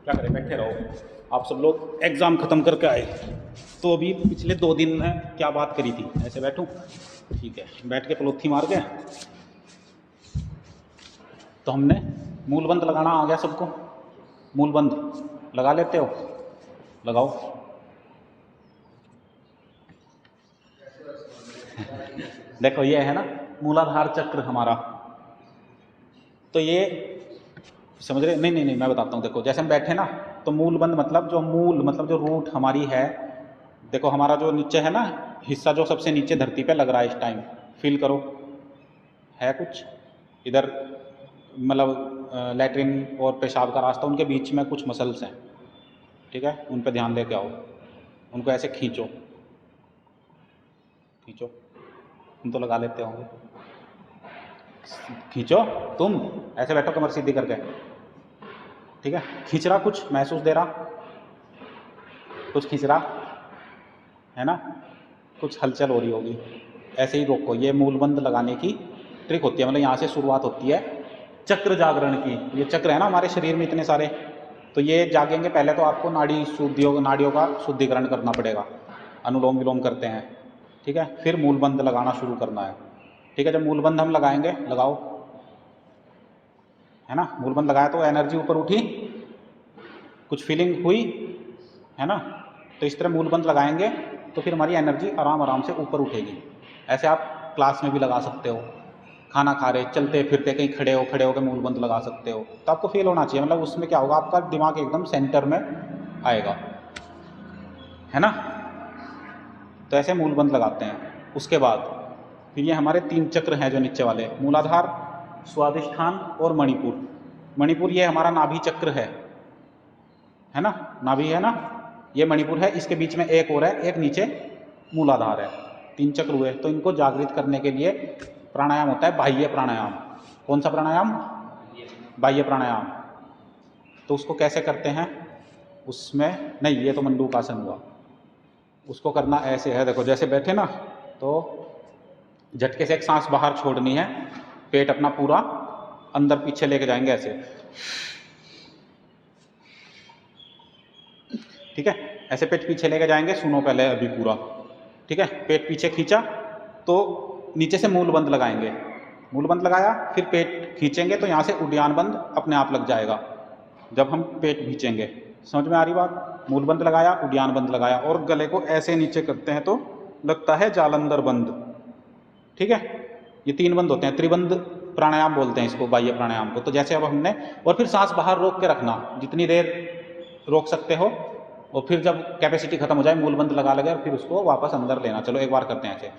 क्या करें, बैठे रहो। आप सब लोग एग्ज़ाम ख़त्म करके आए, तो अभी पिछले 2 दिन में क्या बात करी थी, ऐसे बैठूं? ठीक है, बैठ के पलोथी मार के तो हमने मूलबंध लगाना आ गया सबको। मूलबंध लगा लेते हो? लगाओ। देखो ये है ना मूलाधार चक्र हमारा, तो ये समझ रहे? नहीं नहीं नहीं, मैं बताता हूँ। देखो जैसे हम बैठे ना, तो मूलबंध मतलब जो मूल मतलब जो रूट हमारी है। देखो हमारा जो नीचे है ना हिस्सा, जो सबसे नीचे धरती पे लग रहा है इस टाइम, फील करो, है कुछ इधर मतलब लैट्रिन और पेशाब का रास्ता, उनके बीच में कुछ मसल्स हैं, ठीक है? उन पे ध्यान दे के आओ, उनको ऐसे खींचो खींचो। तुम तो लगा लेते होंगे, खींचो। तुम ऐसे बैठो कमर सीधी करके, ठीक है? खींच रहा, कुछ महसूस दे रहा, कुछ खींच रहा है ना, कुछ हलचल हो रही होगी। ऐसे ही रोको। ये मूलबंध लगाने की ट्रिक होती है, मतलब यहाँ से शुरुआत होती है चक्र जागरण की। ये चक्र है ना हमारे शरीर में इतने सारे, तो ये जागेंगे पहले तो आपको नाड़ियों का शुद्धिकरण करना पड़ेगा। अनुलोम विलोम करते हैं, ठीक है? फिर मूलबंध लगाना शुरू करना है, ठीक है? जब मूलबंध हम लगाएंगे, लगाओ, है ना? मूलबंध लगाया तो एनर्जी ऊपर उठी, कुछ फीलिंग हुई, है ना? तो इस तरह मूलबंध लगाएंगे तो फिर हमारी एनर्जी आराम आराम से ऊपर उठेगी। ऐसे आप क्लास में भी लगा सकते हो, खाना खा रहे, चलते फिरते कहीं खड़े होकर मूलबंध लगा सकते हो। तो आपको फील होना चाहिए, मतलब उसमें क्या होगा, आपका दिमाग एकदम सेंटर में आएगा, है ना? तो ऐसे मूलबंध लगाते हैं। उसके बाद फिर ये हमारे 3 चक्र हैं जो नीचे वाले, मूलाधार, स्वादिष्ठान और मणिपुर। मणिपुर ये हमारा नाभि चक्र है ना? नाभि है ना, ये मणिपुर है, इसके बीच में एक और है, एक नीचे मूलाधार है। 3 चक्र हुए। तो इनको जागृत करने के लिए प्राणायाम होता है, बाह्य प्राणायाम। कौन सा प्राणायाम? बाह्य प्राणायाम। तो उसको कैसे करते हैं? उसमें नहीं, ये तो मंडूकासन हुआ। उसको करना ऐसे है, देखो जैसे बैठे ना, तो झटके से एक सांस बाहर छोड़नी है, पेट अपना पूरा अंदर पीछे लेके जाएंगे ऐसे, ठीक है? ऐसे पेट पीछे लेके जाएंगे। सुनो पहले अभी पूरा, ठीक है? पेट पीछे खींचा तो नीचे से मूलबंध लगाएंगे, मूलबंध लगाया, फिर पेट खींचेंगे तो यहाँ से उड्डयन बंध अपने आप लग जाएगा जब हम पेट खींचेंगे। समझ में आ रही बात? मूलबंध लगाया, उड्डयन बंध लगाया, और गले को ऐसे नीचे करते हैं तो लगता है जालंधर बंध, ठीक है? ये 3 बंद होते हैं, त्रिबंध प्राणायाम बोलते हैं इसको, बाह्य प्राणायाम को। तो जैसे अब हमने, और फिर सांस बाहर रोक के रखना, जितनी देर रोक सकते हो, और फिर जब कैपेसिटी खत्म हो जाए मूलबंध लगा लगे, और फिर उसको वापस अंदर लेना। चलो एक बार करते हैं ऐसे।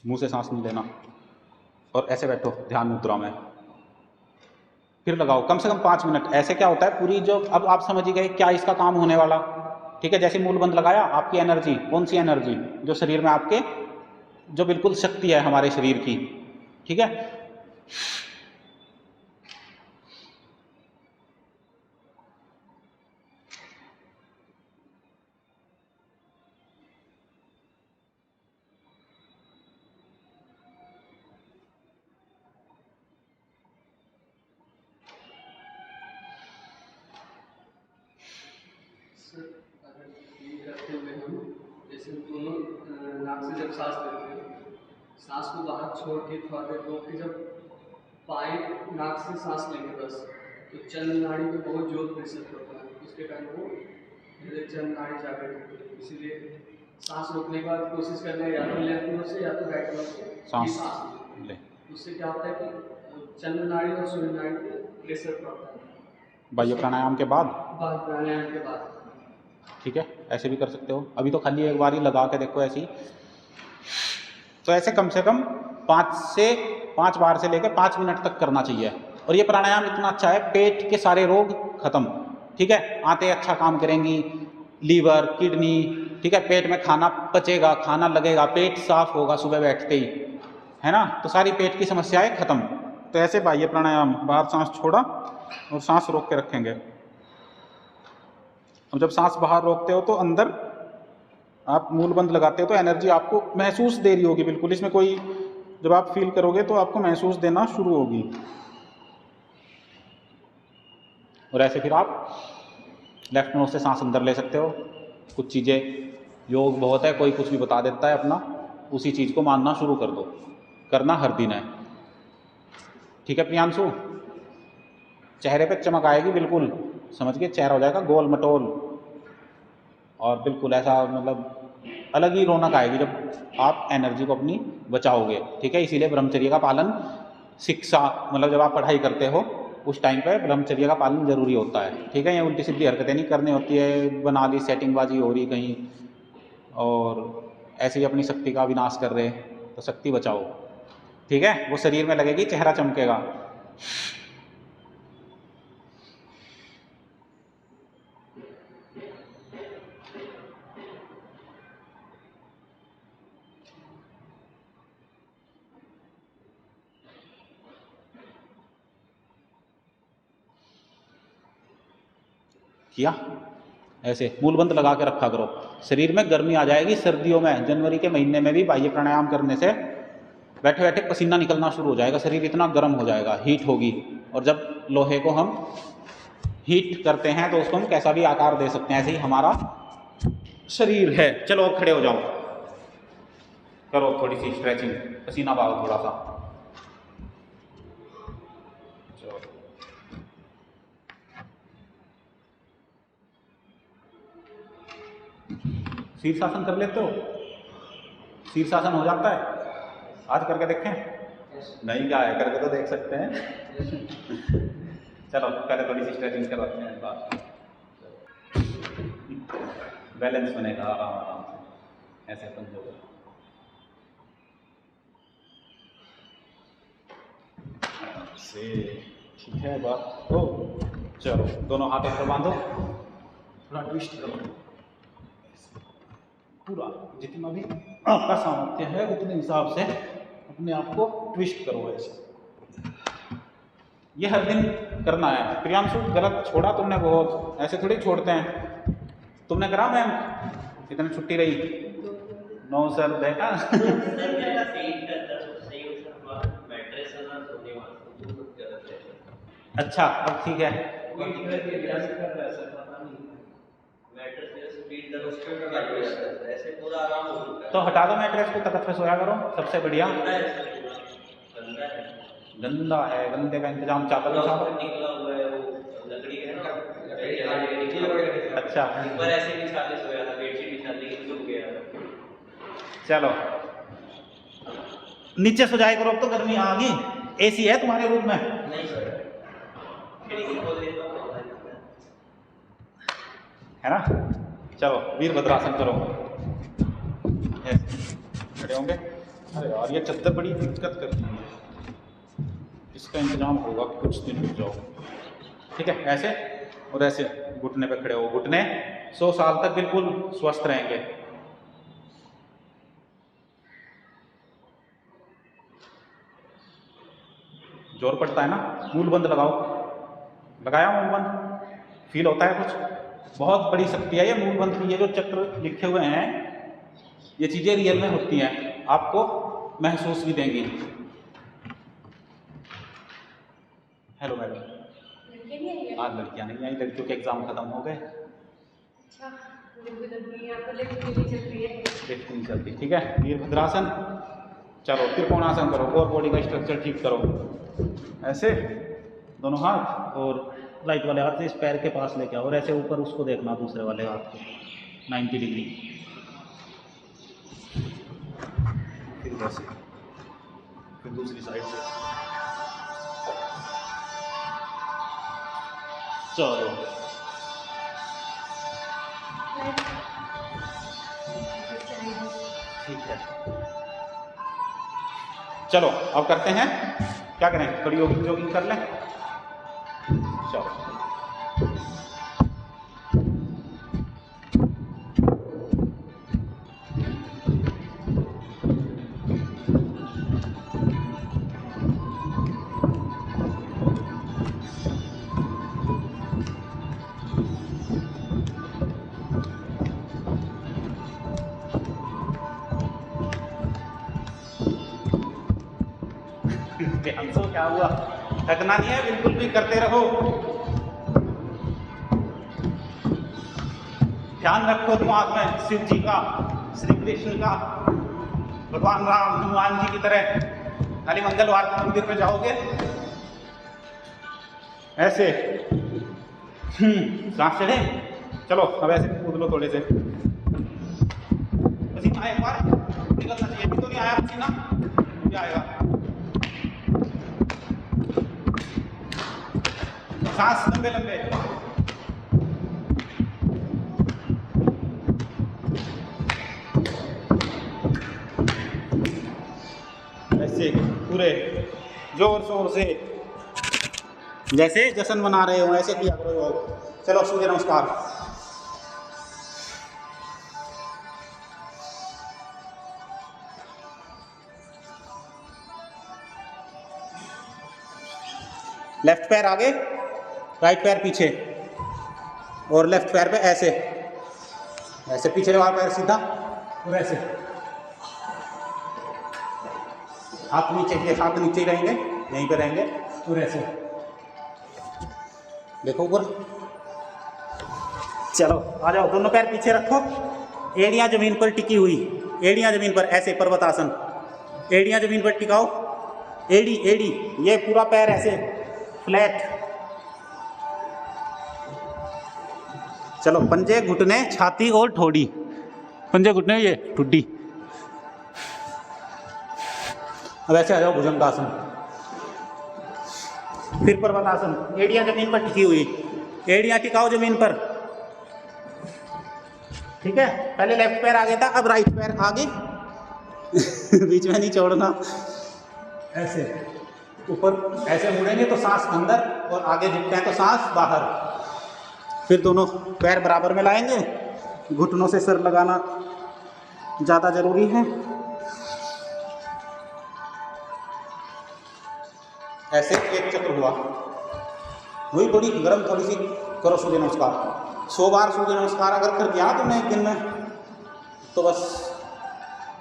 मुंह से सांस नहीं लेना, और ऐसे बैठो ध्यान मुद्रा में, फिर लगाओ कम से कम 5 मिनट। ऐसे क्या होता है, पूरी जो, अब आप समझ ही गए क्या इसका काम होने वाला, ठीक है? जैसे मूलबंध लगाया, आपकी एनर्जी, कौन सी एनर्जी? जो शरीर में आपके, जो बिल्कुल शक्ति है हमारे शरीर की, ठीक है? करते हुए हम जैसे दोनों नाक से जब सांस लेते हैं, सांस को बाहर छोड़ के थोड़ा देर रोक के जब बाएं नाक से सांस लेंगे बस, तो चंद्र नाड़ी में बहुत जोर प्रेशर पड़ता है, उसके कारण वो धीरे चंद्र नाड़ी जागृत होती है। इसीलिए सांस रोकने के बाद कोशिश करना है या तो लेफ्ट नोज से या तो राइट नोज से सांस ले। उससे क्या होता है कि चंद्र नाड़ी और सूर्य नाड़ी पे प्रेशर पड़ता है बाह्य प्राणायाम के बाद, प्राणायाम के बाद, ठीक है? ऐसे भी कर सकते हो। अभी तो खाली एक बार ही लगा के देखो ऐसी। तो ऐसे कम से कम 5 बार से लेकर 5 मिनट तक करना चाहिए। और ये प्राणायाम इतना अच्छा है, पेट के सारे रोग खत्म, ठीक है, आंतें अच्छा काम करेंगी, लीवर, किडनी, ठीक है, पेट में खाना पचेगा, खाना लगेगा, पेट साफ होगा सुबह बैठते ही, है ना, तो सारी पेट की समस्याएं खत्म। तो ऐसे बाह्य प्राणायाम, बाहर सांस छोड़ा और सांस रोक के रखेंगे। अब जब सांस बाहर रोकते हो तो अंदर आप मूल बंद लगाते हो तो एनर्जी आपको महसूस दे रही होगी बिल्कुल, इसमें कोई, जब आप फील करोगे तो आपको महसूस देना शुरू होगी। और ऐसे फिर आप लेफ्ट नोज से सांस अंदर ले सकते हो। कुछ चीज़ें, योग बहुत है, कोई कुछ भी बता देता है अपना, उसी चीज़ को मानना शुरू कर दो, करना हर दिन है, ठीक है प्रियांशु। चेहरे पे चमक आएगी बिल्कुल, समझ के, चेहरा हो जाएगा गोल मटोल और बिल्कुल ऐसा, मतलब अलग ही रौनक आएगी जब आप एनर्जी को अपनी बचाओगे, ठीक है। इसीलिए ब्रह्मचर्य का पालन, शिक्षा, मतलब जब आप पढ़ाई करते हो उस टाइम पे ब्रह्मचर्य का पालन जरूरी होता है, ठीक है। ये उल्टी सीधी हरकतें नहीं करनी होती है, बना ली सेटिंगबाजी हो रही कहीं और ऐसे ही अपनी शक्ति का विनाश कर रहे, तो शक्ति बचाओ, ठीक है। वो शरीर में लगेगी, चेहरा चमकेगा। किया ऐसे मूल बंद लगा के रखा करो, शरीर में गर्मी आ जाएगी। सर्दियों में, जनवरी के महीने में भी बाह्य प्राणायाम करने से बैठे बैठे पसीना निकलना शुरू हो जाएगा, शरीर इतना गर्म हो जाएगा, हीट होगी। और जब लोहे को हम हीट करते हैं तो उसको हम कैसा भी आकार दे सकते हैं, ऐसे ही हमारा शरीर है। चलो अब खड़े हो जाओ, करो थोड़ी सी स्ट्रेचिंग, पसीना बहाओ थोड़ा सा। शीर्षासन कर लेते हो? शीर्षासन हो जाता है? आज करके देखें? नहीं क्या है, करके तो देख सकते हैं। चलो पहले थोड़ी सी स्ट्रेचिंग करवाते हैं, बात बैलेंस बनेगा आराम आराम से, ऐसे अपन जो से, ठीक है बात। तो चलो दोनों हाथों पर बांधो, थोड़ा ट्विस्ट करो, पूरा जितना भी आपका सामर्थ्य है उतने हिसाब से अपने आप को ट्विस्ट करो ऐसे। ये हर दिन करना है। प्रियांशु गलत छोड़ा तुमने बहुत, ऐसे थोड़ी छोड़ते हैं। तुमने करा मैम, कितनी छुट्टी रही? 9 सर देखा। अच्छा अब ठीक है, तो हटा दो मैट्रेस को, तख्त पे सोया करो, सबसे बढ़िया। गंदा है, गंदे का इंतजाम चावल बिछा दो। अच्छा चलो नीचे सो जाए करो, अब तो गर्मी आ गई। एसी है तुम्हारे रूम में? नहीं सर, है ना। चलो वीरभद्रासन करो, खड़े होंगे। अरे यार ये चद्दर बड़ी दिक्कत करती है, इसका इंतजाम होगा, कुछ दिन रुक जाओ, ठीक है। ऐसे और ऐसे घुटने पे खड़े हो, घुटने 100 साल तक बिल्कुल स्वस्थ रहेंगे। जोर पड़ता है ना, मूल बंद लगाओ। लगाया मूल बंद? फील होता है कुछ? बहुत बड़ी शक्ति है ये मूल बंद की। ये जो चक्र लिखे हुए हैं, ये चीजें रियल में होती हैं, आपको महसूस भी देंगी। Hello madam. आज लड़कियां नहीं आई, लड़कियों के एग्जाम खत्म हो गए। लिफ्ट नहीं चलती, ठीक है। वीरभद्रासन, चलो त्रिकोणासन करो, और बॉडी का स्ट्रक्चर ठीक करो। ऐसे दोनों हाथ और राइट वाले हाथ से इस पैर के पास लेके आओ, और ऐसे ऊपर उसको देखना, दूसरे वाले हाथ को 90 डिग्री। फिर वैसे, फिर दूसरी साइड से। चलो ठीक है, चलो अब करते हैं, क्या करें, थोड़ी जॉगिंग कर लें। चलो क्या हुआ? थकना नहीं है बिल्कुल भी, करते रहो। ध्यान रखो दिमाग में शिव जी का, श्री कृष्ण का, भगवान राम हनुमान जी की तरह। खाली मंगलवार को मंदिर पे जाओगे ऐसे सांस चढ़े। चलो अब ऐसे कूद लो थोड़े से। पसीना एक बार निकलना चाहिए। अभी तो नहीं आया पसीना, मुझे आएगा। सांस लंबे लंबे। ऐसे पूरे जोर शोर से, जैसे जश्न मना रहे हो ऐसे किया करो। चलो सूर्य नमस्कार। लेफ्ट पैर आगे, राइट पैर पीछे, और लेफ्ट पैर पे ऐसे ऐसे पीछे वाला पैर सीधा और ऐसे हाथ नीचे के, हाथ नीचे ही रहेंगे, यहीं पे रहेंगे और ऐसे देखो ऊपर। चलो आ जाओ, दोनों पैर पीछे रखो, एड़ियां जमीन पर टिकी हुई, एड़ियां जमीन पर ऐसे पर्वतासन, एड़ियां जमीन पर टिकाओ। एड़ी एड़ी, ये पूरा पैर ऐसे फ्लैट। चलो पंजे घुटने छाती और ठोड़ी, पंजे घुटने ये ठुड्डी। अब ऐसे आ जाओ भुजंगासन, फिर पर्वतासन, एड़ियां जमीन पर टिकी हुई, एड़ियां टिकाओ जमीन पर। ठीक है, पहले लेफ्ट पैर आगे था, अब राइट पैर आगे बीच में नहीं छोड़ना। ऐसे ऊपर ऐसे मुड़ेंगे तो सांस अंदर, और आगे झुकते हैं तो सांस बाहर। फिर दोनों पैर बराबर में लाएंगे, घुटनों से सिर लगाना ज़्यादा जरूरी है। ऐसे एक चक्र हुआ, वही थोड़ी गर्म, थोड़ी सी करो सूर्य नमस्कार। 100 बार सूर्य नमस्कार अगर कर दिया तुमने एक दिन में, तो बस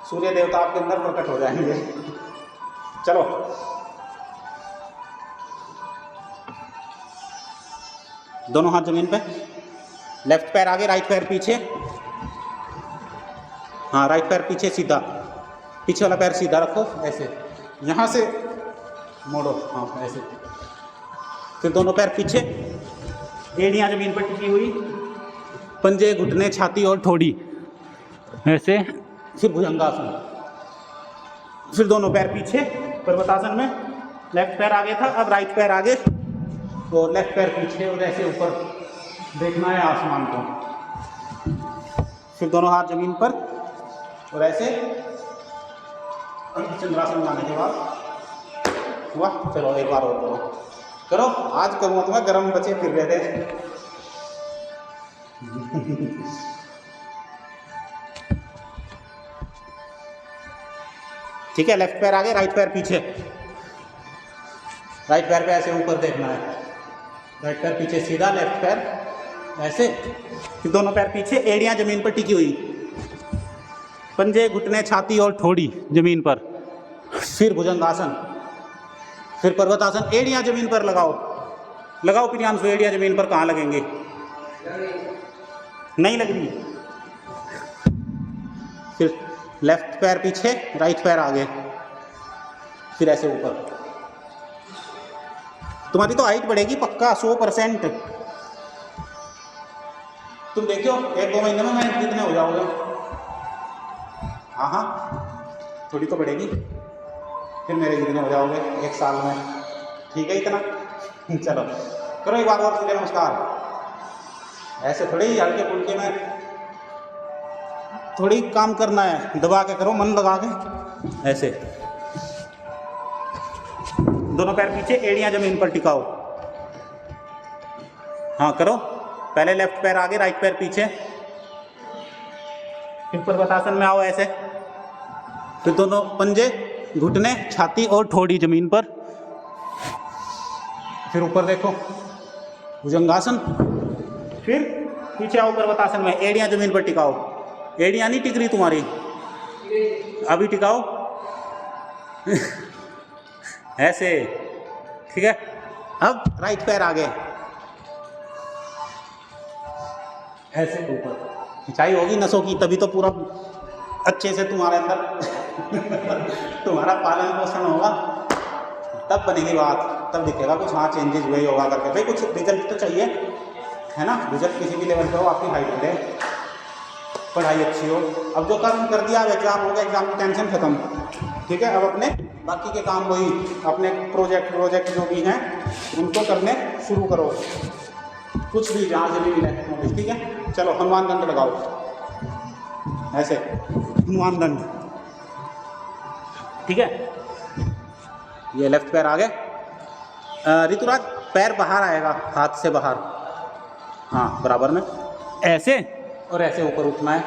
सूर्य देवता आपके अंदर प्रकट हो जाएंगे। चलो दोनों हाथ जमीन पे, लेफ्ट पैर आगे, राइट पैर पीछे। हाँ, राइट पैर पीछे सीधा, पीछे वाला पैर सीधा रखो ऐसे, यहाँ से मोड़ो, हाँ ऐसे। फिर दोनों पैर पीछे, एड़ियां जमीन पर टिकी हुई, पंजे घुटने छाती और ठोड़ी ऐसे। फिर भुजंगासन, फिर दोनों पैर पीछे पर्वतासन में, लेफ्ट पैर आगे था, अब राइट पैर आगे और लेफ्ट पैर पीछे, और ऐसे ऊपर देखना है आसमान को। फिर दोनों हाथ जमीन पर और ऐसे चंद्रासन जाने के बाद हुआ। चलो एक बार और करो, आज करूँगा तुम्हें गर्म बचे फिर रहे थे। ठीक है, लेफ्ट पैर आगे, राइट पैर पीछे, राइट पैर पे ऐसे ऊपर देखना है, राइट पैर पीछे सीधा, लेफ्ट पैर ऐसे। फिर दोनों पैर पीछे, एड़ियां जमीन पर टिकी हुई, पंजे घुटने छाती और ठोड़ी जमीन पर। फिर भुजंगासन, फिर पर्वतासन, एड़ियां जमीन पर लगाओ, लगाओ प्रियांशु, एड़ियां जमीन पर कहाँ लगेंगे? नहीं लग रही। फिर लेफ्ट पैर पीछे, राइट पैर आगे, फिर ऐसे ऊपर। तुम्हारी तो हाइट बढ़ेगी पक्का 100%। तुम देखो 1-2 महीने में मैं कितने हो जाओगे। हाँ, थोड़ी तो बढ़ेगी, फिर मेरे जितने हो जाओगे 1 साल में। ठीक है इतना। चलो करो एक बार और सूर्य नमस्कार। ऐसे थोड़ी ही हल्के फुल्के में थोड़ी काम करना है, दबा के करो, मन लगा के ऐसे। दोनों पैर पीछे, एड़ियां जमीन पर टिकाओ। हाँ करो, पहले लेफ्ट पैर आगे, राइट पैर पीछे, फिर पर्वतासन में आओ ऐसे। फिर दोनों पंजे घुटने छाती और ठोड़ी जमीन पर, फिर ऊपर देखो भुजंगासन। फिर पीछे आओ पर्वतासन में, एड़ियां जमीन पर टिकाओ। एड़ियां नहीं टिक रही तुम्हारी, अभी टिकाओ ऐसे। ठीक है। अब राइट पैर आगे, ऐसे ऊपर, खिंचाई होगी नसों की, तभी तो पूरा अच्छे से तुम्हारे अंदर तुम्हारा पालन पोषण होगा, तब बनेगी बात, तब दिखेगा कुछ हाँ चेंजेस हुए योगा करके। भाई कुछ रिजल्ट तो चाहिए, है ना। रिजल्ट किसी भी लेवल पे हो, आपकी हाइट बढ़े, पढ़ाई अच्छी हो। अब जो कर्म कर दिया, अब एग्जाम हो गया, एग्जाम की टेंशन खत्म, ठीक है। अब अपने बाकी के काम वही अपने प्रोजेक्ट जो भी हैं उनको करने शुरू करो, कुछ भी जहाँ से भी मिले नॉलेज, ठीक है। चलो हनुमान दंड लगाओ, ऐसे हनुमान दंड, ठीक है। ये लेफ्ट पैर आगे, ऋतुराज पैर बाहर आएगा, हाथ से बाहर, हाँ बराबर में, ऐसे और ऐसे ऊपर उठना है।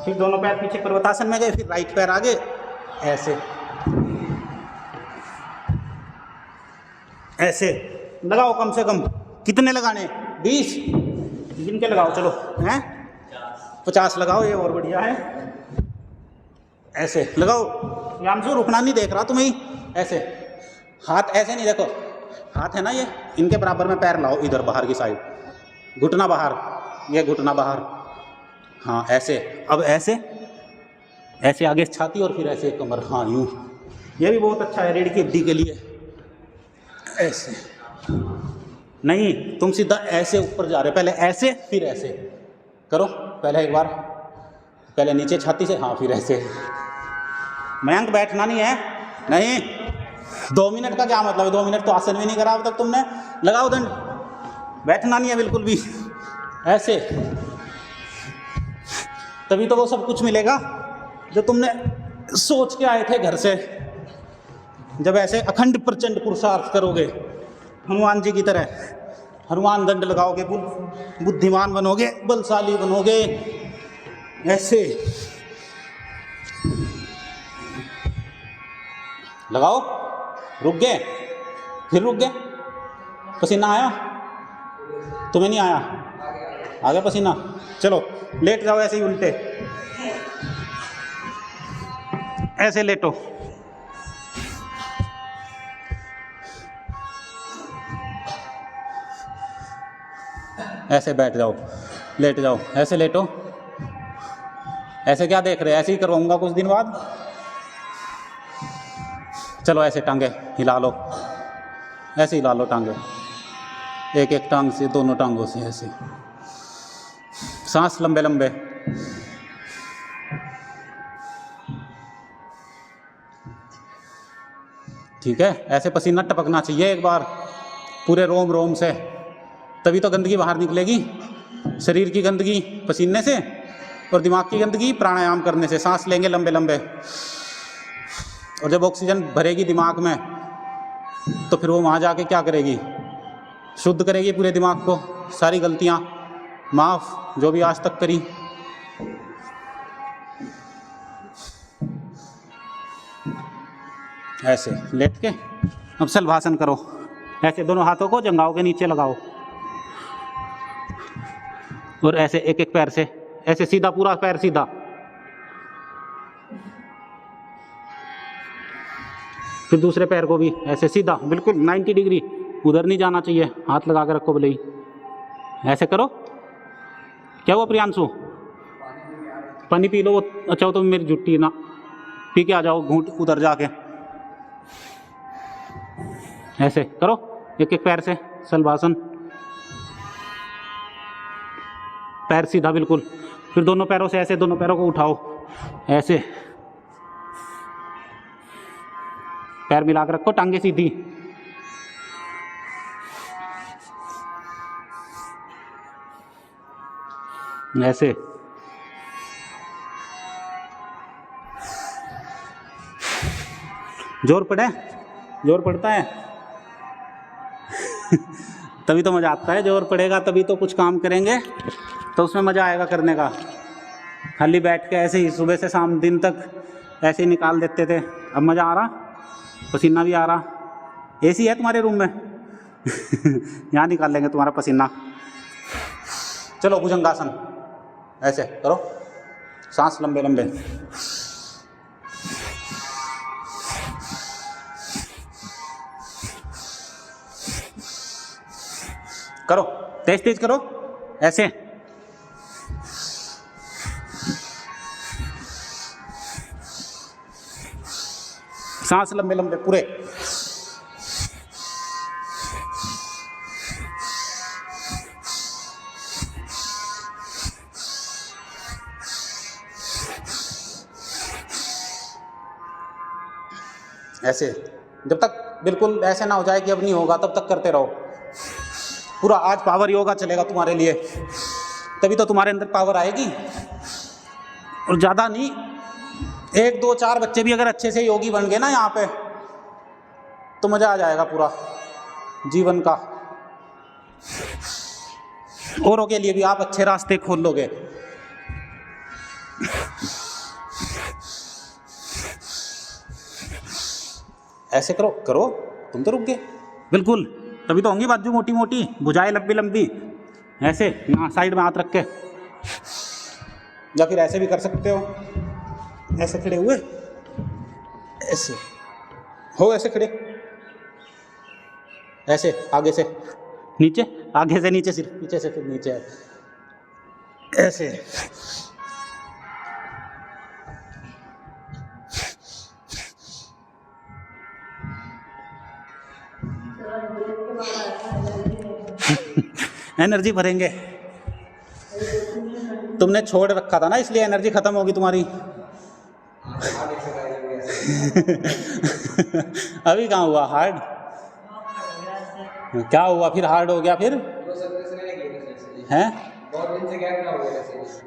फिर दोनों पैर पीछे पर्वतासन में गए, फिर राइट पैर आगे, ऐसे ऐसे लगाओ। कम से कम कितने लगाने, 20 गिन के लगाओ, चलो हैं 50 लगाओ, ये और बढ़िया है। ऐसे लगाओ, यामसू रुकना नहीं देख रहा तुम्हें, ऐसे हाथ ऐसे नहीं, देखो हाथ है ना ये, इनके बराबर में पैर लाओ, इधर बाहर की साइड, घुटना बाहर, ये घुटना बाहर, हाँ ऐसे। अब ऐसे ऐसे आगे छाती और फिर ऐसे कमर, हाँ यूँ, ये भी बहुत अच्छा है रीढ़ की हड्डी के लिए। ऐसे नहीं, तुम सीधा ऐसे ऊपर जा रहे हो, पहले ऐसे फिर ऐसे करो, पहले एक बार, पहले नीचे छाती से, हाँ फिर ऐसे। मयंक बैठना नहीं है, नहीं 2 मिनट का क्या मतलब है, 2 मिनट तो आसन भी नहीं करा अब तक तुमने। लगाओ दंड, बैठना नहीं है बिल्कुल भी, ऐसे। तभी तो वो सब कुछ मिलेगा जो तुमने सोच के आए थे घर से। जब ऐसे अखंड प्रचंड पुरुषार्थ करोगे हनुमान जी की तरह, हनुमान दंड लगाओगे, बुद्धिमान बनोगे, बलशाली बनोगे, ऐसे लगाओ। रुक गए, फिर रुक गए, पसीना आया, तुम्हें नहीं आया, आ गया पसीना, चलो लेट जाओ ऐसे ही उल्टे, ऐसे लेटो, ऐसे बैठ जाओ, लेट जाओ, ऐसे लेटो। ऐसे क्या देख रहे, ऐसे ही करवाऊंगा कुछ दिन बाद। चलो ऐसे टांगे हिला लो, ऐसे हिला लो टांगे, एक एक टांग से, दोनों टांगों से ऐसे, सांस लंबे लंबे। ठीक है, ऐसे पसीना टपकना चाहिए एक बार पूरे रोम रोम से, तभी तो गंदगी बाहर निकलेगी। शरीर की गंदगी पसीने से और दिमाग की गंदगी प्राणायाम करने से। सांस लेंगे लंबे लंबे, और जब ऑक्सीजन भरेगी दिमाग में तो फिर वो वहाँ जाके क्या करेगी, शुद्ध करेगी पूरे दिमाग को, सारी गलतियाँ माफ़ जो भी आज तक करी। ऐसे लेट के अब शलभासन करो, ऐसे दोनों हाथों को जंघाओं के नीचे लगाओ और ऐसे एक एक पैर से ऐसे सीधा, पूरा पैर सीधा, फिर दूसरे पैर को भी ऐसे सीधा बिल्कुल 90 डिग्री, उधर नहीं जाना चाहिए, हाथ लगा के रखो भले ही, ऐसे करो। क्या हुआ प्रियांशु, पानी पी लो, वो अच्छा हो तो मेरी जुट्टी ना पी के आ जाओ घूंट उधर जाके, ऐसे करो एक एक पैर से शलभासन, पैर सीधा बिल्कुल, फिर दोनों पैरों से ऐसे दोनों पैरों को उठाओ, ऐसे पैर मिला के रखो, टांगे सीधी, ऐसे जोर पड़े, जोर पड़ता है तभी तो मज़ा आता है, जोर पड़ेगा तभी तो कुछ काम करेंगे, तो उसमें मज़ा आएगा करने का। खाली बैठ के ऐसे ही सुबह से शाम दिन तक ऐसे ही निकाल देते थे, अब मज़ा आ रहा, पसीना भी आ रहा। एसी है तुम्हारे रूम में यहाँ निकाल लेंगे तुम्हारा पसीना। चलो भुजंगासन ऐसे करो, सांस लंबे लंबे, करो, तेज तेज करो, ऐसे। सांस लंबे लंबे पूरे। ऐसे जब तक बिल्कुल ऐसे ना हो जाए कि अब नहीं होगा तब तक करते रहो। पूरा आज पावर योगा चलेगा तुम्हारे लिए, तभी तो तुम्हारे अंदर पावर आएगी। और ज़्यादा नहीं, 1 2 4 बच्चे भी अगर अच्छे से योगी बन गए ना यहाँ पे, तो मज़ा आ जाएगा पूरा जीवन का। औरों के लिए भी आप अच्छे रास्ते खोल लोगे। ऐसे करो करो, तुम तो रुक गए बिल्कुल, तभी तो होंगी बाजू मोटी मोटी, भुजाएं लंबी लंबी। ऐसे यहाँ साइड में हाथ रख के, या फिर ऐसे भी कर सकते हो, ऐसे खड़े हुए, ऐसे हो, ऐसे खड़े, ऐसे आगे से नीचे, आगे से नीचे, सिर्फ पीछे से फिर नीचे, ऐसे। एनर्जी भरेंगे। तुमने छोड़ रखा था ना, इसलिए एनर्जी खत्म होगी तुम्हारी। अभी कहाँ हुआ हार्ड? क्या हुआ फिर? हार्ड हो गया फिर? हैं?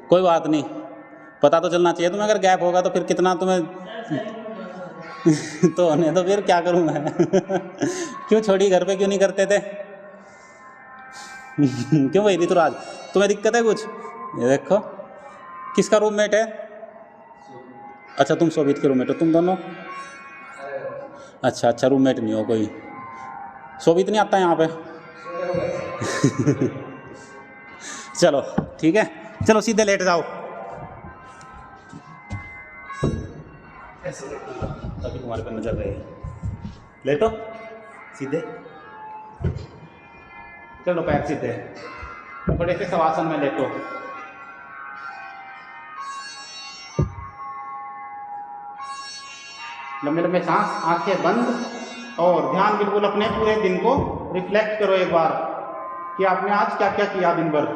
कोई बात नहीं, पता तो चलना चाहिए तुम्हें। अगर गैप होगा तो फिर कितना तुम्हें तो होने तो फिर क्या करूँ मैं? क्यों छोड़ी? घर पे क्यों नहीं करते थे? क्यों भाई ऋतुराज, तुम्हें दिक्कत है कुछ? ये देखो, किसका रूममेट है? अच्छा, तुम शोभित के रूममेट हो तुम दोनों? अच्छा अच्छा, रूममेट नहीं हो कोई? शोभित नहीं आता यहाँ पे? चलो ठीक है, चलो सीधे लेट जाओ। ऐसे ताकि तुम्हारे पर नजर रहे। लेटो सीधे, चलो पैर सीधे, थोड़े से शवासन में लेटो। लंबे लंबे सांस, आंखें बंद, और ध्यान बिल्कुल अपने पूरे दिन को रिफ्लेक्ट करो एक बार कि आपने आज क्या क्या किया दिन भर।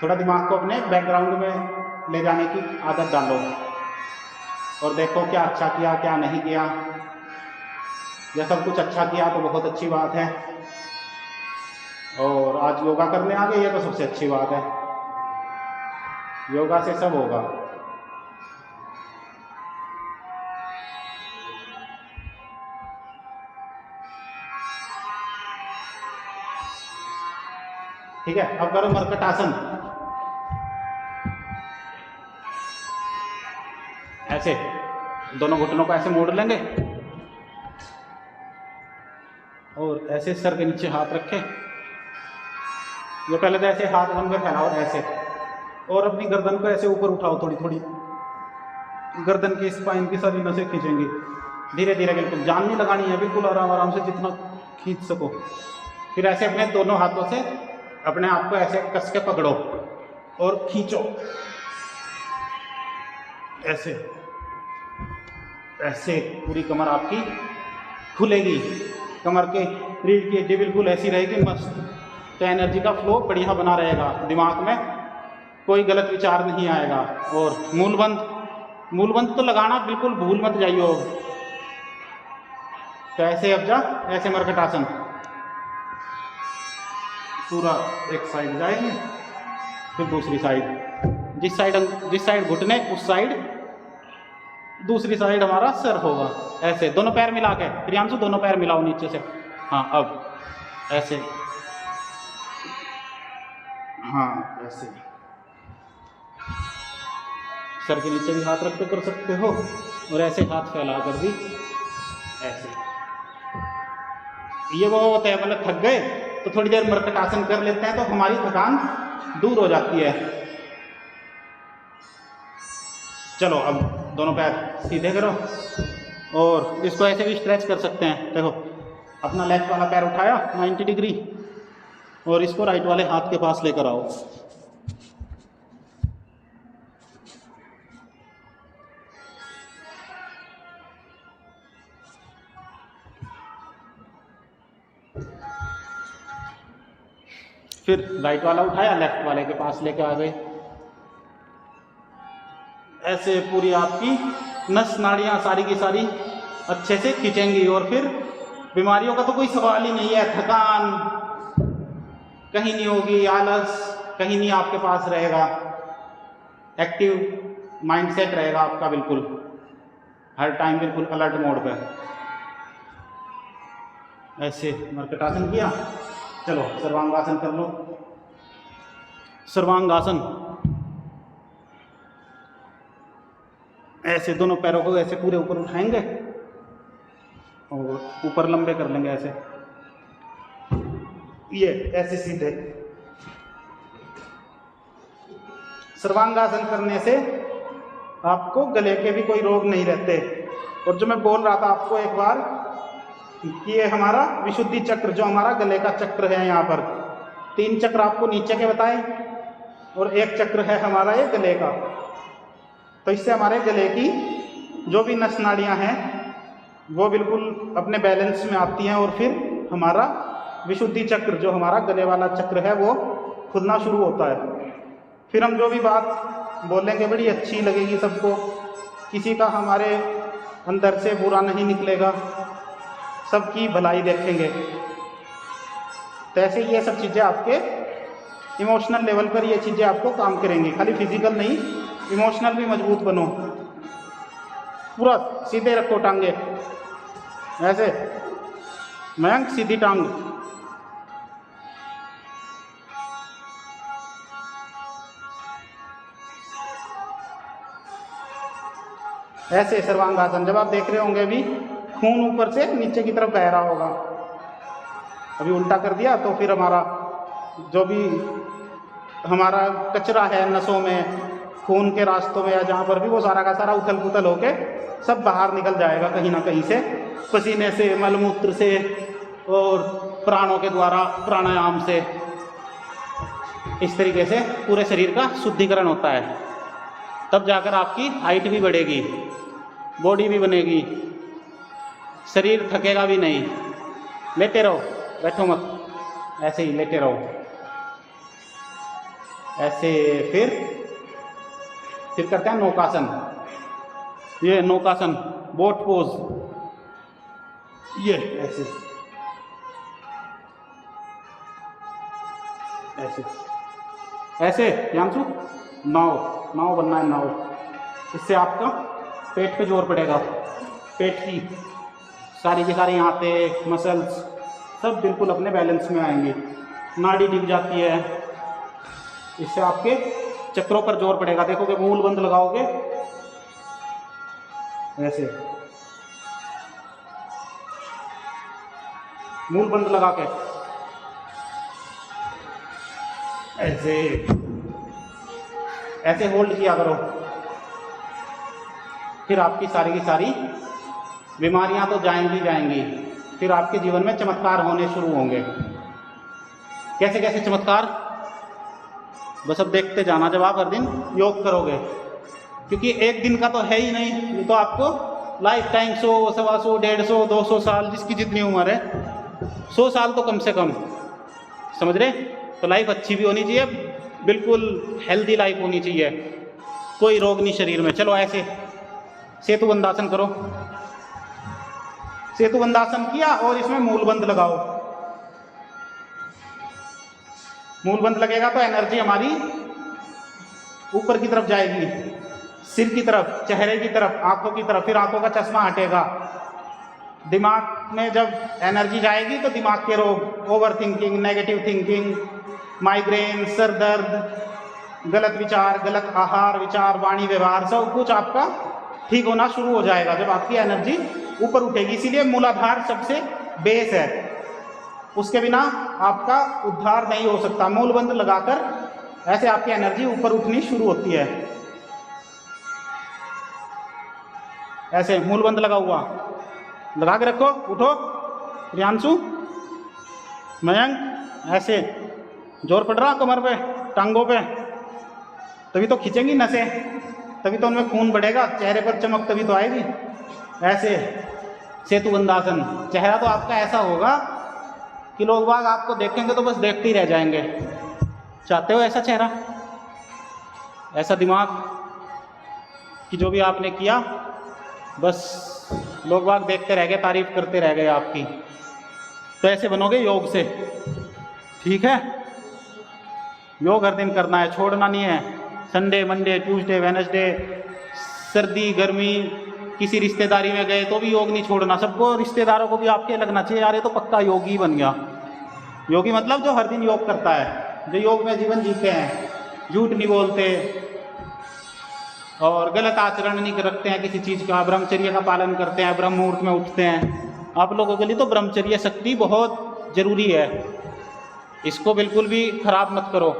थोड़ा दिमाग को अपने बैकग्राउंड में ले जाने की आदत डालो और देखो क्या अच्छा किया, क्या नहीं किया। या सब कुछ अच्छा किया तो बहुत अच्छी बात है, और आज योगा करने आ गए, ये तो सबसे अच्छी बात है। योगा से सब होगा। ठीक है, अब करो मरकट आसन। ऐसे दोनों घुटनों को ऐसे मोड़ लेंगे और ऐसे सर के नीचे हाथ रखें। ये पहले तो ऐसे हाथ बन के फैलाओ ऐसे, और अपनी गर्दन को ऐसे ऊपर उठाओ, थोड़ी थोड़ी गर्दन की स्पाइन की सारी नसें खींचेंगी धीरे धीरे, बिल्कुल जान नहीं लगानी है, बिल्कुल आराम आराम से जितना खींच सको। फिर ऐसे अपने दोनों हाथों से अपने आप को ऐसे कस के पकड़ो और खींचो ऐसे ऐसे। पूरी कमर आपकी खुलेगी, कमर के रीढ़ की हड्डी बिल्कुल ऐसी रहेगी मस्त। तो एनर्जी का फ्लो बढ़िया बना रहेगा, दिमाग में कोई गलत विचार नहीं आएगा। और मूलबंध तो लगाना बिल्कुल भूल मत जाइयो। तो ऐसे अब जा, ऐसे मरकट आसन पूरा एक साइड जाएंगे, फिर दूसरी साइड, जिस साइड घुटने उस साइड, दूसरी साइड हमारा सर होगा। ऐसे दोनों पैर मिला के, प्रियांशु दोनों पैर मिलाओ नीचे से। हाँ अब ऐसे, हाँ ऐसे सर के नीचे भी हाथ रख के कर सकते हो, और ऐसे हाथ फैला कर भी ऐसे। ये वो होता है, मतलब थक गए तो थोड़ी देर मरकट आसन कर लेते हैं तो हमारी थकान दूर हो जाती है। चलो अब दोनों पैर सीधे करो और इसको ऐसे भी स्ट्रेच कर सकते हैं। देखो अपना लेफ्ट वाला पैर उठाया 90 डिग्री, और इसको राइट वाले हाथ के पास लेकर आओ। फिर राइट वाला उठाया, लेफ्ट वाले के पास लेके आ गए। ऐसे पूरी आपकी नस नाड़ियाँ सारी की सारी अच्छे से खींचेंगी और फिर बीमारियों का तो कोई सवाल ही नहीं है। थकान कहीं नहीं होगी, आलस कहीं नहीं आपके पास रहेगा, एक्टिव माइंडसेट रहेगा आपका, बिल्कुल हर टाइम बिल्कुल अलर्ट मोड पे। ऐसे मर्कटासन किया। चलो सर्वांगासन कर लो। सर्वांगासन ऐसे दोनों पैरों को ऐसे पूरे ऊपर उठाएंगे और ऊपर लंबे कर लेंगे ऐसे, ये ऐसे सीधे। सर्वांगासन करने से आपको गले के भी कोई रोग नहीं रहते। और जो मैं बोल रहा था आपको एक बार कि ये हमारा विशुद्धि चक्र, जो हमारा गले का चक्र है, यहाँ पर 3 चक्र आपको नीचे के बताए और 1 चक्र है हमारा ये गले का। तो इससे हमारे गले की जो भी नस नाड़ियाँ हैं वो बिल्कुल अपने बैलेंस में आती हैं और फिर हमारा विशुद्धि चक्र, जो हमारा गले वाला चक्र है, वो खुलना शुरू होता है। फिर हम जो भी बात बोलेंगे बड़ी अच्छी लगेगी सबको, किसी का हमारे अंदर से बुरा नहीं निकलेगा, सबकी भलाई देखेंगे। तो ऐसे ये सब चीज़ें आपके इमोशनल लेवल पर ये चीज़ें आपको काम करेंगी, खाली फिजिकल नहीं, इमोशनल भी मजबूत बनो। पूरा सीधे रखो टांगे ऐसे, मयंक सीधी टांग। ऐसे सर्वांगासन। जब आप देख रहे होंगे अभी खून ऊपर से नीचे की तरफ बह रहा होगा, अभी उल्टा कर दिया तो फिर हमारा जो भी हमारा कचरा है नसों में, खून के रास्तों में या जहाँ पर भी, वो सारा का सारा उथल पुथल होके सब बाहर निकल जाएगा कहीं ना कहीं से, पसीने से, मलमूत्र से और प्राणों के द्वारा, प्राणायाम से। इस तरीके से पूरे शरीर का शुद्धिकरण होता है। तब जाकर आपकी हाइट भी बढ़ेगी, बॉडी भी बनेगी, शरीर थकेगा भी नहीं। लेटे रहो, बैठो मत, ऐसे ही लेटे रहो ऐसे। फिर करते हैं नौकासन। ये नौकासन, बोट पोज, ये ऐसे ऐसे ऐसे। ध्यान, नाव बनना है, नाव। इससे आपका पेट पे जोर पड़ेगा, पेट की सारी की सारी आंतें, मसल्स सब बिल्कुल अपने बैलेंस में आएंगी, नाड़ी डिग जाती है। इससे आपके चक्रों पर जोर पड़ेगा। देखोगे मूल बंद लगाओगे ऐसे, मूल बंद लगा के ऐसे ऐसे होल्ड किया करो। फिर आपकी सारी की सारी बीमारियां तो जाएंगी, फिर आपके जीवन में चमत्कार होने शुरू होंगे। कैसे कैसे चमत्कार, बस अब देखते जाना जब आप हर दिन योग करोगे, क्योंकि एक दिन का तो है ही नहीं, ये तो आपको लाइफ टाइम 100, 125, 150, 200 साल, जिसकी जितनी उम्र है, 100 साल तो कम से कम, समझ रहे। तो लाइफ अच्छी भी होनी चाहिए, बिल्कुल हेल्दी लाइफ होनी चाहिए, कोई रोग नहीं शरीर में। चलो ऐसे सेतु बंधासन करो। सेतु बंधासन किया और इसमें मूल बंद लगाओ। मूल बंद लगेगा तो एनर्जी हमारी ऊपर की तरफ जाएगी, सिर की तरफ, चेहरे की तरफ, आंखों की तरफ, फिर आंखों का चश्मा हटेगा। दिमाग में जब एनर्जी जाएगी तो दिमाग के रोग, over thinking, negative thinking, migraine, sir दर्द, गलत विचार, गलत आहार विचार, वाणी व्यवहार, सब कुछ आपका ठीक होना शुरू हो जाएगा जब आपकी एनर्जी ऊपर उठेगी। इसीलिए मूलाधार सबसे बेस है, उसके बिना आपका उद्धार नहीं हो सकता। मूल बंद लगाकर ऐसे आपकी एनर्जी ऊपर उठनी शुरू होती है। ऐसे मूल बंद लगा हुआ, लगा के रखो, उठो। प्रियांशु, मयंक, ऐसे जोर पड़ रहा कमर पे, टांगों पे, तभी तो खींचेंगी नसें, तभी तो उनमें खून बढ़ेगा, चेहरे पर चमक तभी तो आएगी। ऐसे सेतु बंधासन, चेहरा तो आपका ऐसा होगा कि लोग बाग आपको देखेंगे तो बस देखते ही रह जाएंगे। चाहते हो ऐसा चेहरा, ऐसा दिमाग कि जो भी आपने किया बस लोग बाग देखते रह गए, तारीफ करते रह गए आपकी। तो ऐसे बनोगे योग से, ठीक है। योग हर दिन करना है, छोड़ना नहीं है। संडे, मंडे, ट्यूसडे, वेडनेसडे, सर्दी गर्मी, किसी रिश्तेदारी में गए तो भी योग नहीं छोड़ना। सबको, रिश्तेदारों को भी आपके लगना चाहिए यार ये तो पक्का योगी बन गया। योगी मतलब जो हर दिन योग करता है, जो योग में जीवन जीते हैं, झूठ नहीं बोलते और गलत आचरण नहीं रखते हैं किसी चीज़ का, ब्रह्मचर्य का पालन करते हैं, ब्रह्म मुहूर्त में उठते हैं। आप लोगों के लिए तो ब्रह्मचर्य शक्ति बहुत जरूरी है, इसको बिल्कुल भी खराब मत करो।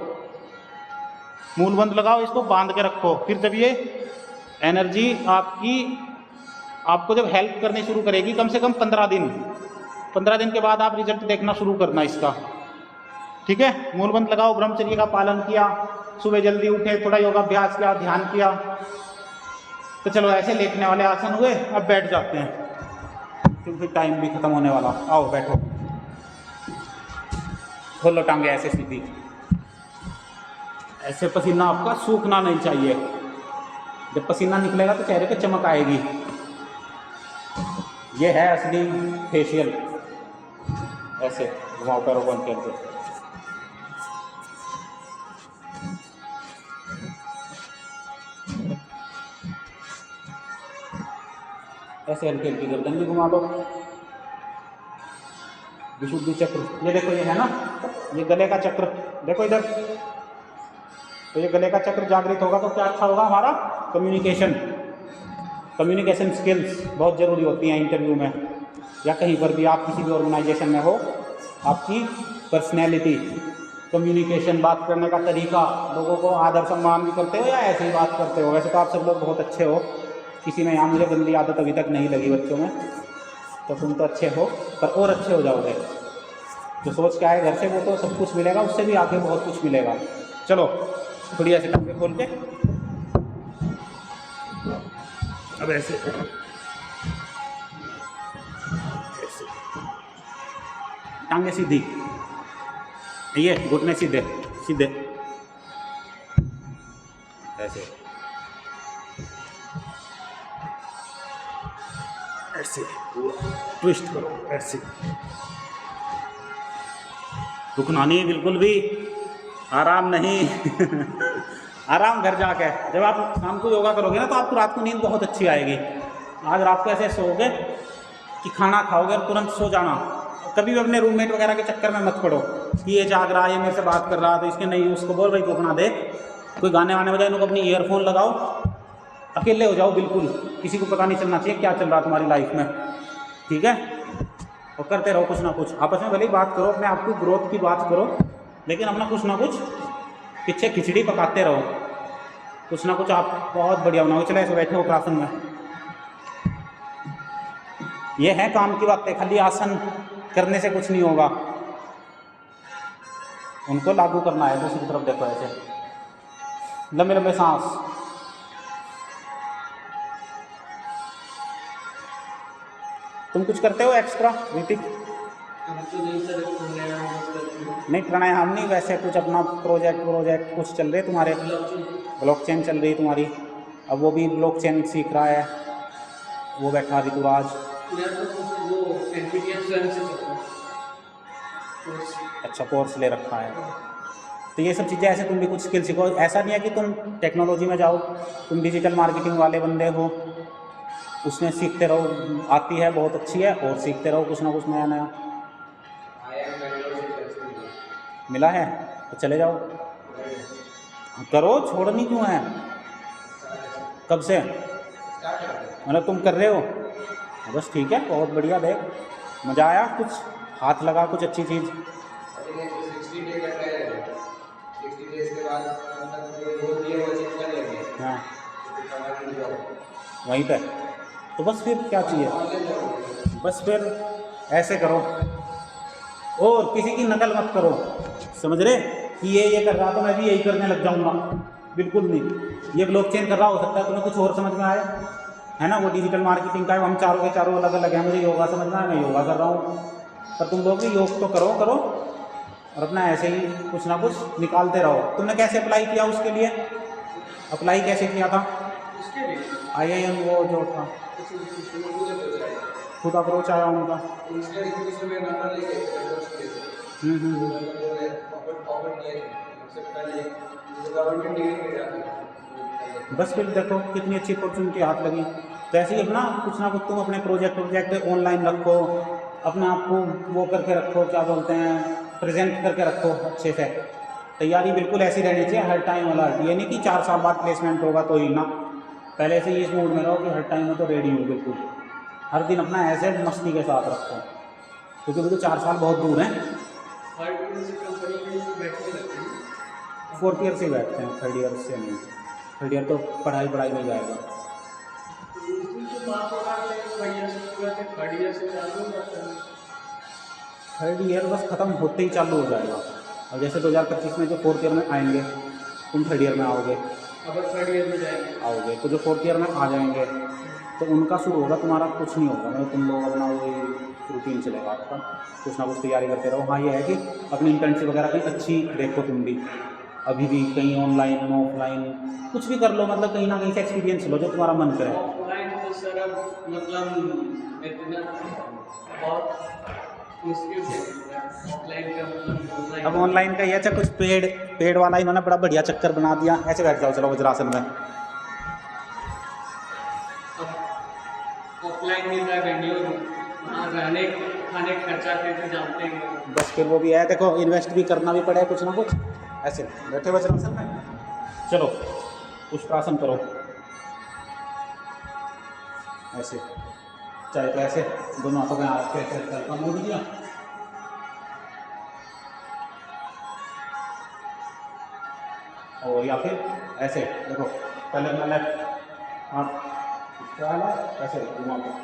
मूलबंध लगाओ, इसको बांध के रखो, फिर जब ये एनर्जी आपको जब हेल्प करनी शुरू करेगी, कम से कम 15 दिन के बाद आप रिजल्ट देखना शुरू करना इसका, ठीक है। मूलबंध लगाओ, ब्रह्मचर्य का पालन किया, सुबह जल्दी उठे, थोड़ा योगाभ्यास किया, ध्यान किया। तो चलो ऐसे लेटने वाले आसन हुए, अब बैठ जाते हैं क्योंकि टाइम भी खत्म होने वाला। आओ बैठो, खोलो टांगे ऐसे सीधी, ऐसे पसीना आपका सूखना नहीं चाहिए। जब पसीना निकलेगा तो चेहरे पे चमक आएगी। ये है असली फेशियल। ऐसे घुमाओ पैरों को अंदर के, ऐसे हल्की हल्की गर्दन भी घुमा दो। विशुद्धि चक्र, ये देखो, ये है ना, ये गले का चक्र, देखो इधर। तो ये गले का चक्र जागृत होगा तो क्या अच्छा होगा हमारा कम्युनिकेशन स्किल्स बहुत ज़रूरी होती हैं इंटरव्यू में या कहीं पर भी, आप किसी भी ऑर्गेनाइजेशन में हो। आपकी पर्सनैलिटी, कम्युनिकेशन, बात करने का तरीका, लोगों को आदर सम्मान भी करते हो या ऐसे ही बात करते हो। वैसे तो आप सब लोग बहुत अच्छे हो, किसी में यहाँ मुझे गंदी आदत अभी तक नहीं लगी बच्चों में, तो तुम तो अच्छे हो, पर और अच्छे हो जाओगे। जो सोच के आए घर से वो तो सब कुछ मिलेगा, उससे भी आगे बहुत कुछ मिलेगा। चलो थोड़ी ऐसे टांगे खोल के, अब ऐसे टांगे सीधी, ये घुटने सीधे सीधे, ऐसे ऐसे ट्विस्ट करो, ऐसे रुकना नहीं बिल्कुल भी, आराम नहीं आराम घर जाके। जब आप शाम को योगा करोगे ना तो आपको रात को नींद बहुत अच्छी आएगी। आज रात को ऐसे सोओगे कि खाना खाओगे और तुरंत सो जाना। कभी भी अपने रूममेट वगैरह के चक्कर में मत पड़ो कि ये जाग रहा है, ये मेरे से बात कर रहा है तो इसके नहीं, उसको बोल भाई तू अपना देख, कोई गाने वाने बजाए, इनको अपनी ईयरफोन लगाओ, अकेले हो जाओ बिल्कुल, किसी को पता नहीं चलना चाहिए क्या चल रहा है तुम्हारी लाइफ में, ठीक है। और करते रहो कुछ ना कुछ, आपस में भले ही बात करो, अपने आप की ग्रोथ की बात करो, लेकिन अपना कुछ ना कुछ पीछे खिचड़ी पकाते रहो, कुछ ना कुछ आप बहुत बढ़िया बनाओ। चलो ऐसे बैठे हो आसन में, ये है काम की बातें, खाली आसन करने से कुछ नहीं होगा, उनको लागू करना है। दूसरी तरफ देखो, ऐसे लंबे लंबे सांस, तुम कुछ करते हो एक्स्ट्रा ऋतिक? नहीं प्राणायाम नहीं, वैसे कुछ अपना प्रोजेक्ट कुछ चल रहे तुम्हारे, ब्लॉकचेन चल रही तुम्हारी, अब वो भी ब्लॉकचेन सीख रहा है, वो बैठा ऋतुराज। अच्छा कोर्स ले रखा है, तो ये सब चीज़ें, ऐसे तुम भी कुछ स्किल सीखो। ऐसा नहीं है कि तुम टेक्नोलॉजी में जाओ, तुम डिजिटल मार्केटिंग वाले बंदे हो, उसमें सीखते रहो, आती है बहुत अच्छी है, और सीखते रहो कुछ ना कुछ नया नया। मिला है तो चले जाओ, करो, छोड़नी क्यों है? कब से मतलब तुम कर रहे हो? बस ठीक है, बहुत बढ़िया। देख मज़ा आया, कुछ हाथ लगा, कुछ अच्छी चीज़। 60 डे का ट्रायल है, 60 डेज के बाद मतलब वो दिए वो चेक कर लेंगे। हाँ वहीं पे, तो बस फिर क्या चाहिए, बस फिर ऐसे करो और किसी की नकल मत करो, समझ रहे? कि ये कर रहा तो मैं भी यही करने लग जाऊंगा, बिल्कुल नहीं। ये ब्लॉकचेन कर रहा हो सकता है तुम्हें कुछ और समझ में आए, है ना। वो डिजिटल मार्केटिंग का है, हम चारों के चारों अलग अलग हैं। मुझे योगा समझना है, मैं योगा कर रहा हूँ, पर तुम लोग भी योग तो करो करो और अपना ऐसे ही कुछ ना कुछ निकालते रहो। तुमने कैसे अप्लाई किया उसके लिए, अप्लाई कैसे किया था? उसके लिए IIM वो जो था, कुछ मुझे पूछ रहा है, खुद अप्रोच आया उनका। उसके रिक्वेस्ट में नंबर लेके अप्रोच किए थे, वो मतलब बोले ऑफर किए थे सबसे पहले, जो गवर्नमेंट डिग्री में जाती। बस फिर देखो कितनी अच्छी अपॉर्चुनिटी हाथ लगी। तो ऐसे ही अपना कुछ ना कुछ तुम अपने प्रोजेक्ट ऑनलाइन रखो, अपने आप को वो करके रखो, क्या बोलते हैं, प्रेजेंट करके रखो अच्छे से। तैयारी बिल्कुल ऐसी रहनी चाहिए, हर टाइम अलर्ट। ये नहीं कि 4 साल बाद प्लेसमेंट होगा तो ही ना, पहले से ही इस मूड में रहो कि हर टाइम में तो रेडी हो बिल्कुल। हर दिन अपना ऐसे मस्ती के साथ रखो, क्योंकि वो तो 4 साल बहुत दूर हैं। थर्ड ईयर से कंपनी में बैठने लगते हैं, 4th ईयर से बैठते हैं, 3rd ईयर से नहीं। 3rd ईयर तो पढ़ाई में जाएगा। तो उस दिन तो बात हो रहा है कि भैया से पूरा थे, थर्ड ईयर से चालू हो जाता है। 3rd ईयर बस ख़त्म होते ही चालू हो जाएगा। और जैसे 2025 में जो 4th ईयर में आएंगे, तुम 3rd ईयर में आओगे, अगर थर्ड ईयर में जाएंगे तो जो 4th ईयर में आ जाएंगे तो उनका शुरू होगा, तुम्हारा कुछ नहीं होगा। मतलब तुम लोग अपना वही रूटीन चलेगा आपका, कुछ ना कुछ तैयारी करते रहो। हाँ, ये है कि अपनी इंटर्नशिप वगैरह कहीं अच्छी देखो तुम भी, अभी भी कहीं ऑनलाइन ऑफलाइन कुछ भी कर लो, मतलब कहीं ना कहीं से एक्सपीरियंस लो जो तुम्हारा मन करे। ऑफलाइन तो सर अब मतलब इतना बहुत मुश्किल से ऑफलाइन का मतलब ऑनलाइन। अब ऑनलाइन का ये अच्छा कुछ पेड वाला इन्होंने बड़ा बढ़िया चक्कर बना दिया। ऐसे बैठ जाओ, चलो वज्रासन में। ऑफलाइन मिल रहा है वेन्यू, वहाँ रहने खाने का खर्चा फिर जानते हैं। बस फिर वो भी है, देखो इन्वेस्ट भी करना भी पड़े कुछ ना कुछ। ऐसे बैठे वज्रासन में, चलो पुष्टासन करो ऐसे, चाहे तो ऐसे दोनों हाथों में हाथ के ऐसे हल्का मोड़ दिया, और या फिर ऐसे देखो, पहले अपना लेफ्ट हाथ डाला ऐसे दोनों हाथों,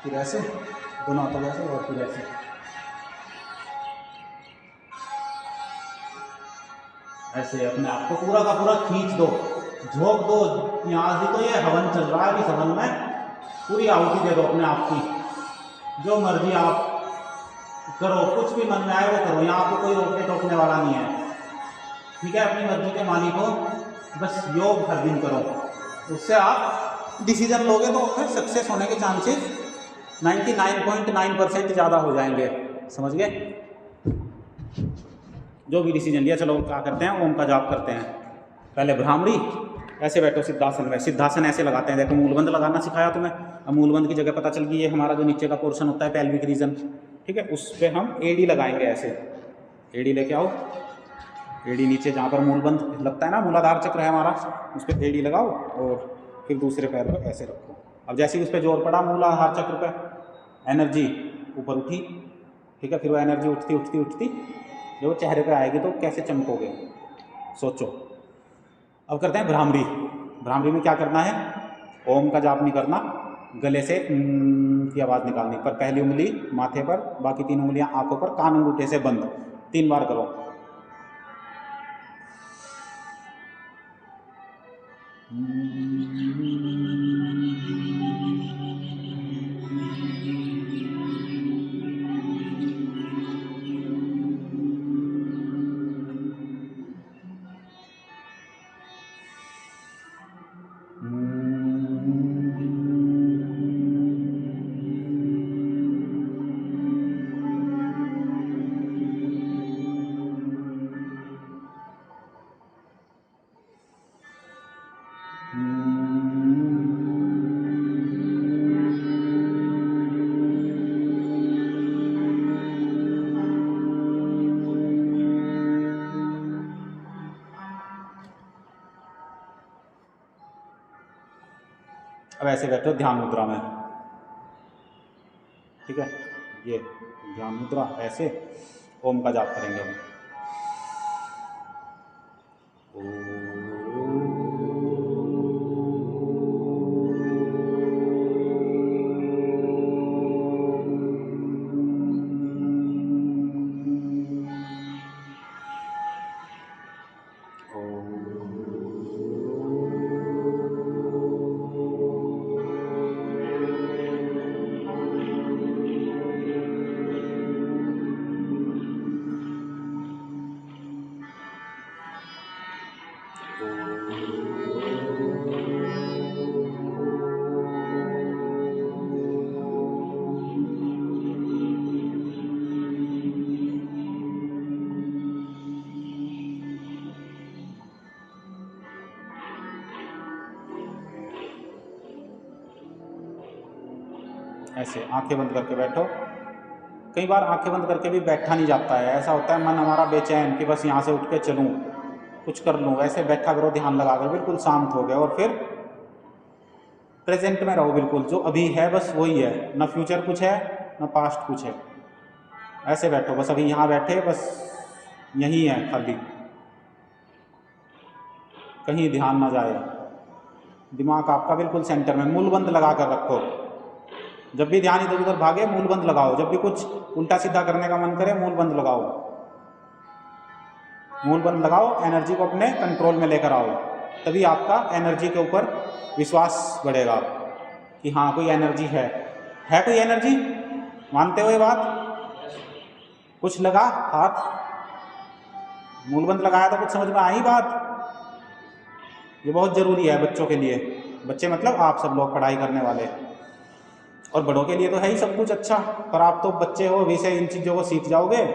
फिर ऐसे दोनों हाथों ऐसे, और फिर ऐसे। ऐसे अपने आप को पूरा का पूरा खींच दो, झोंक दो। यहाँ से तो ये हवन चल रहा है, इस हवन में पूरी आहुति दे दो अपने आप की। जो मर्जी आप करो, कुछ भी मन में आए वो करो, यहाँ आपको कोई रोकने टोकने वाला नहीं है, ठीक है। अपनी मर्जी के मालिक हो, बस योग हर दिन करो, उससे आप डिसीजन लोगे तो उसमें सक्सेस होने के चांसेस 99.9% ज़्यादा हो जाएंगे, समझ गए। जो भी डिसीजन लिया, चलो क्या करते हैं, ओम का जाप करते हैं। पहले भ्रामरी, ऐसे बैठो सिद्धासन में। सिद्धासन ऐसे लगाते हैं, देखो मूलबंध लगाना सिखाया तुम्हें। अब मूलबंध की जगह पता चल गई, ये हमारा जो नीचे का पोर्शन होता है पेल्विक रीजन, ठीक है, उस पर हम एडी लगाएंगे। ऐसे एडी लेके आओ, एडी नीचे जहाँ पर मूलबंध लगता है ना, मूलाधार चक्र है हमारा, उस पर एडी लगाओ और फिर दूसरे पैर पर ऐसे रखो। अब जैसे ही उस पर जोर पड़ा मूलाधार चक्र पर, एनर्जी ऊपर उठी, ठीक है। फिर वो एनर्जी उठती उठती उठती जब वो चेहरे पे आएगी तो कैसे चमकोगे, सोचो। अब करते हैं भ्रामरी। भ्रामरी में क्या करना है, ओम का जाप नहीं करना, गले से की आवाज़ निकालनी। पर पहली उंगली माथे पर, बाकी 3 उंगलियां आंखों पर, कान अंगूठे से बंद। 3 बार करो। अब ऐसे बैठो ध्यान मुद्रा में, ठीक है। ये ध्यान मुद्रा, ऐसे ओम का जाप करेंगे हम। ऐसे आंखें बंद करके बैठो। कई बार आंखें बंद करके भी बैठा नहीं जाता है, ऐसा होता है मन हमारा बेचैन कि बस यहाँ से उठ के चलूँ, कुछ कर लूँ। ऐसे बैठा करो ध्यान लगा कर, बिल्कुल शांत हो गए और फिर प्रेजेंट में रहो। बिल्कुल जो अभी है बस वही है, ना फ्यूचर कुछ है ना पास्ट कुछ है। ऐसे बैठो, बस अभी यहाँ बैठे, बस यही है खाली, कहीं ध्यान ना जाए। दिमाग आपका बिल्कुल सेंटर में, मूल बंद लगा कर रखो। जब भी ध्यान इधर उधर भागे मूल बंद लगाओ। जब भी कुछ उल्टा सीधा करने का मन करे मूल बंद लगाओ। मूल बंद लगाओ, एनर्जी को अपने कंट्रोल में लेकर आओ, तभी आपका एनर्जी के ऊपर विश्वास बढ़ेगा कि हाँ कोई एनर्जी है कोई एनर्जी। मानते हो ये बात? कुछ लगा हाथ, मूल बंद लगाया तो कुछ समझ में आई बात? ये बहुत ज़रूरी है बच्चों के लिए। बच्चे मतलब आप सब लोग पढ़ाई करने वाले, और बड़ों के लिए तो है ही सब कुछ अच्छा, पर आप तो बच्चे हो, अभी से इन चीज़ों को सीख जाओगे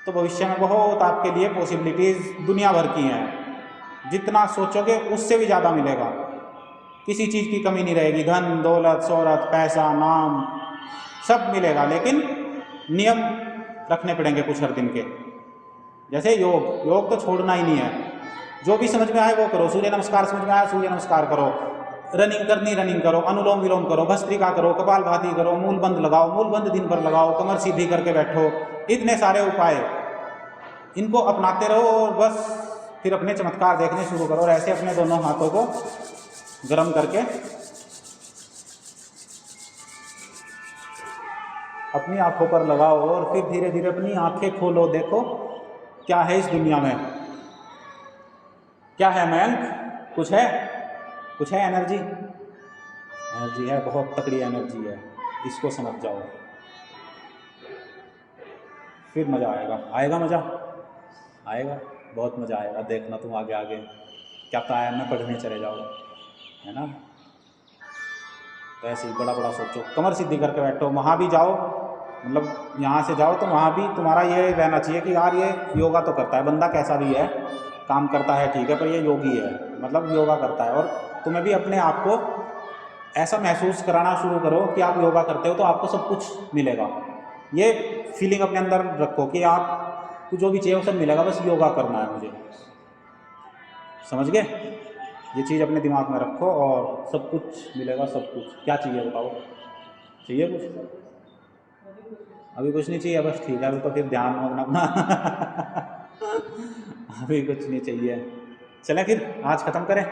तो भविष्य में बहुत आपके लिए पॉसिबिलिटीज़ दुनिया भर की हैं। जितना सोचोगे उससे भी ज़्यादा मिलेगा, किसी चीज़ की कमी नहीं रहेगी। धन दौलत शोहरत पैसा नाम सब मिलेगा, लेकिन नियम रखने पड़ेंगे कुछ हर दिन के। जैसे योग तो छोड़ना ही नहीं है, जो भी समझ में आए वो करो। सूर्य नमस्कार समझ में आया सूर्य नमस्कार करो, रनिंग करनी रनिंग करो, अनुलोम विलोम करो, भस्त्रिका करो, कपालभाति करो, मूल बंद लगाओ, मूल बंद दिन भर लगाओ, कमर सीधी करके बैठो। इतने सारे उपाय, इनको अपनाते रहो और बस फिर अपने चमत्कार देखने शुरू करो। और ऐसे अपने दोनों हाथों को गर्म करके अपनी आंखों पर लगाओ और फिर धीरे धीरे अपनी आंखें खोलो। देखो क्या है इस दुनिया में, क्या है मयंक? कुछ है एनर्जी है, बहुत तकड़ी एनर्जी है, इसको समझ जाओ, फिर मज़ा आएगा मज़ा आएगा, बहुत मज़ा आएगा। देखना तुम आगे क्या प्राणायाम में पढ़ने चले जाओ, है ना। तो ऐसे ही बड़ा सोचो, कमर सीधी करके बैठो। वहाँ भी जाओ, मतलब यहाँ से जाओ तो वहाँ भी तुम्हारा ये रहना चाहिए कि यार ये योगा तो करता है बंदा, कैसा भी है काम करता है ठीक है, पर ये योगी है, मतलब योगा करता है। और तुम्हें भी अपने आप को ऐसा महसूस कराना शुरू करो कि आप योगा करते हो तो आपको सब कुछ मिलेगा। ये फीलिंग अपने अंदर रखो कि आपको जो भी चाहिए वो सब मिलेगा, बस योगा करना है मुझे। समझ गए? ये चीज़ अपने दिमाग में रखो और सब कुछ मिलेगा, सब कुछ। क्या चाहिए बताओ? चाहिए कुछ? अभी कुछ नहीं चाहिए, बस ठीक है, अभी तो फिर ध्यान मग्न अपना अभी कुछ नहीं चाहिए। चलें फिर आज ख़त्म करें।